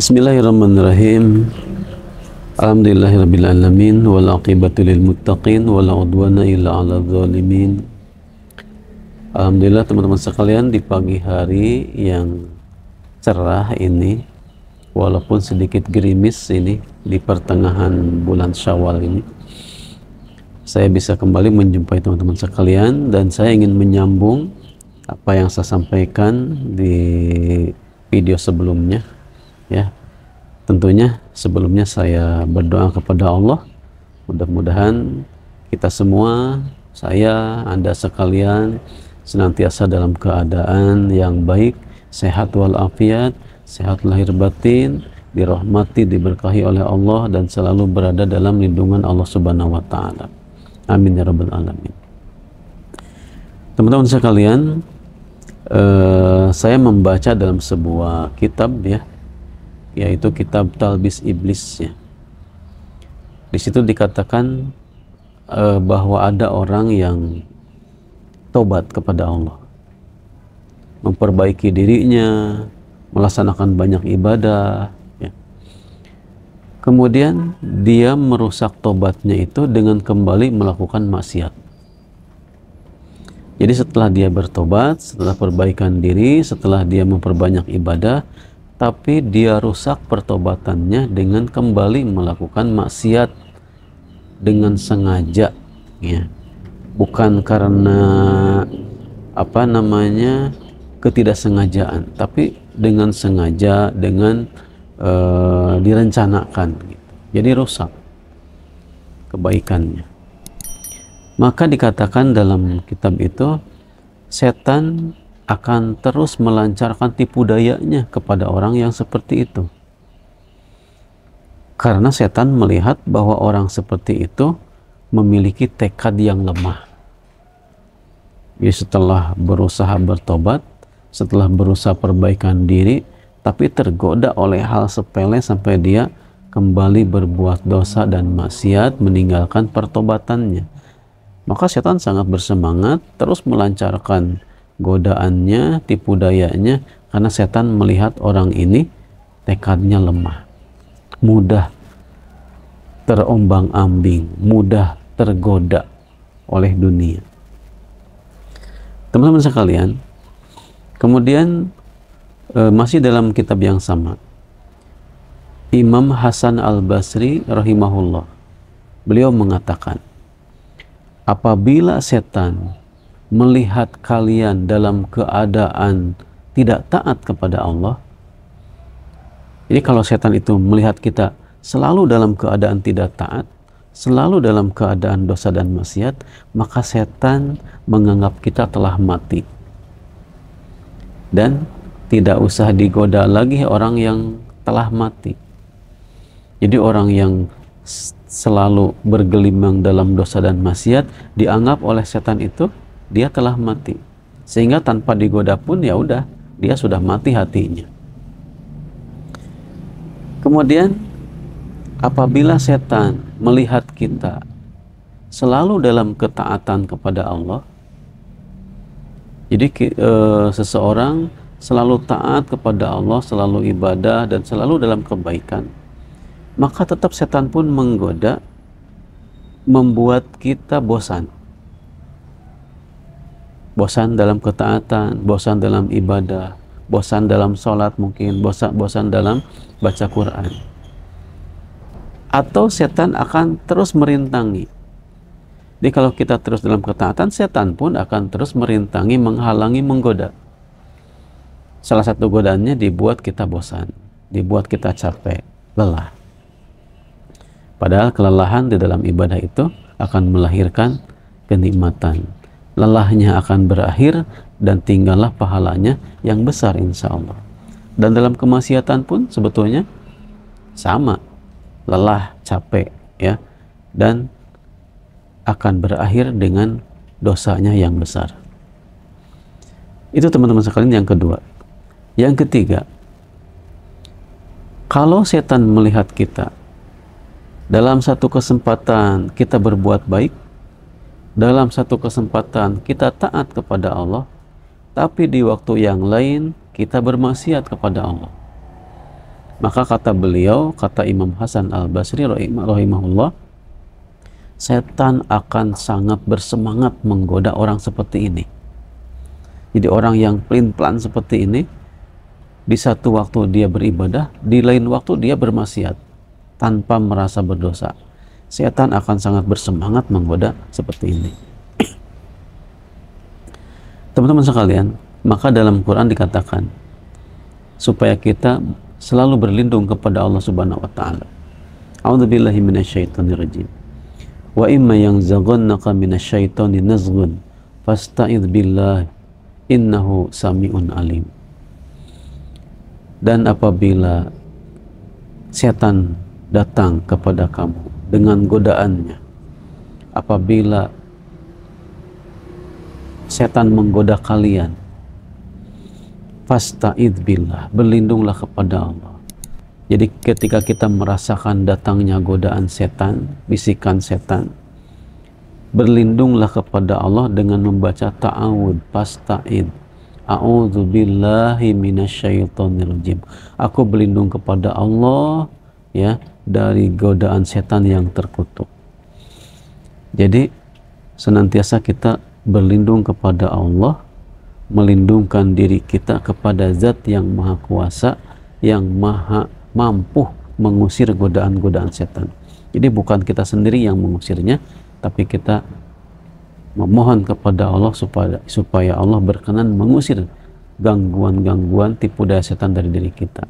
Bismillahirrahmanirrahim. Alhamdulillahirrabbilalamin. Wal aqibatu lil muttaqin. Wala udwana illa ala zalimin. Alhamdulillah teman-teman sekalian, di pagi hari yang cerah ini, walaupun sedikit gerimis ini di pertengahan bulan Syawal ini, saya bisa kembali menjumpai teman-teman sekalian, dan saya ingin menyambung apa yang saya sampaikan di video sebelumnya. Ya, tentunya sebelumnya saya berdoa kepada Allah, mudah-mudahan kita semua, saya, Anda sekalian, senantiasa dalam keadaan yang baik, sehat walafiat, sehat lahir batin, dirahmati, diberkahi oleh Allah, dan selalu berada dalam lindungan Allah Subhanahu wa Ta'ala. Amin ya rabbal alamin. Teman-teman sekalian, saya membaca dalam sebuah kitab, ya, yaitu kitab Talbis Iblis, ya. Di situ dikatakan bahwa ada orang yang tobat kepada Allah, memperbaiki dirinya, melaksanakan banyak ibadah, ya. Kemudian dia merusak tobatnya itu dengan kembali melakukan maksiat. Jadi setelah dia bertobat, setelah perbaikan diri, setelah dia memperbanyak ibadah, tapi dia rusak pertobatannya dengan kembali melakukan maksiat dengan sengaja, ya. Bukan karena ketidaksengajaan, tapi dengan sengaja, dengan direncanakan, gitu. Jadi rusak kebaikannya. Maka dikatakan dalam kitab itu, setan akan terus melancarkan tipu dayanya kepada orang yang seperti itu. Karena setan melihat bahwa orang seperti itu memiliki tekad yang lemah. Jadi setelah berusaha bertobat, setelah berusaha perbaikan diri, tapi tergoda oleh hal sepele sampai dia kembali berbuat dosa dan maksiat, meninggalkan pertobatannya. Maka setan sangat bersemangat terus melancarkan godaannya, tipu dayanya, karena setan melihat orang ini tekadnya lemah, mudah terombang-ambing, mudah tergoda oleh dunia. Teman-teman sekalian, kemudian masih dalam kitab yang sama, Imam Hasan Al-Basri rahimahullah, beliau mengatakan, apabila setan melihat kalian dalam keadaan tidak taat kepada Allah, jadi kalau setan itu melihat kita selalu dalam keadaan tidak taat, selalu dalam keadaan dosa dan maksiat, maka setan menganggap kita telah mati, dan tidak usah digoda lagi orang yang telah mati. Jadi orang yang selalu bergelimang dalam dosa dan maksiat dianggap oleh setan itu dia telah mati, sehingga tanpa digoda pun ya udah, dia sudah mati hatinya. Kemudian apabila setan melihat kita selalu dalam ketaatan kepada Allah, jadi seseorang selalu taat kepada Allah, selalu ibadah, dan selalu dalam kebaikan, maka tetap setan pun menggoda, membuat kita bosan. Bosan dalam ketaatan, bosan dalam ibadah, bosan dalam sholat mungkin, bosan dalam baca Quran. Atau setan akan terus merintangi. Jadi kalau kita terus dalam ketaatan, setan pun akan terus merintangi, menghalangi, menggoda. Salah satu godaannya dibuat kita bosan, dibuat kita capek, lelah. Padahal kelelahan di dalam ibadah itu akan melahirkan kenikmatan. Lelahnya akan berakhir dan tinggallah pahalanya yang besar insya Allah. Dan dalam kemaksiatan pun sebetulnya sama, lelah, capek, ya, dan akan berakhir dengan dosanya yang besar. Itu teman-teman sekalian yang kedua. Yang ketiga, kalau setan melihat kita dalam satu kesempatan kita berbuat baik, dalam satu kesempatan kita taat kepada Allah, tapi di waktu yang lain kita bermaksiat kepada Allah, Maka kata beliau, kata Imam Hasan Al-Basri rahimahullah, setan akan sangat bersemangat menggoda orang seperti ini. Jadi orang yang pelin-pelan seperti ini, di satu waktu dia beribadah, di lain waktu dia bermaksiat tanpa merasa berdosa. Setan akan sangat bersemangat menggoda seperti ini. Teman-teman sekalian, maka dalam Quran dikatakan supaya kita selalu berlindung kepada Allah Subhanahu wa taala. A'udzubillahi minasyaitonirrajim. Wa imma yanzaghannaka minasyaitoni nazghun fasta'idz billahi innahu sami'un alim. Dan apabila setan datang kepada kamu dengan godaannya, apabila setan menggoda kalian, fasta'idz billah, berlindunglah kepada Allah. Jadi ketika kita merasakan datangnya godaan setan, bisikan setan, berlindunglah kepada Allah dengan membaca ta'awud, fasta'idz, a'udzu billahi minasyaitonir rajim. Aku berlindung kepada Allah ya dari godaan setan yang terkutuk. Jadi senantiasa kita berlindung kepada Allah, melindungkan diri kita kepada zat yang maha kuasa, yang maha mampu mengusir godaan-godaan setan. Jadi bukan kita sendiri yang mengusirnya, tapi kita memohon kepada Allah supaya Allah berkenan mengusir gangguan-gangguan tipu daya setan dari diri kita.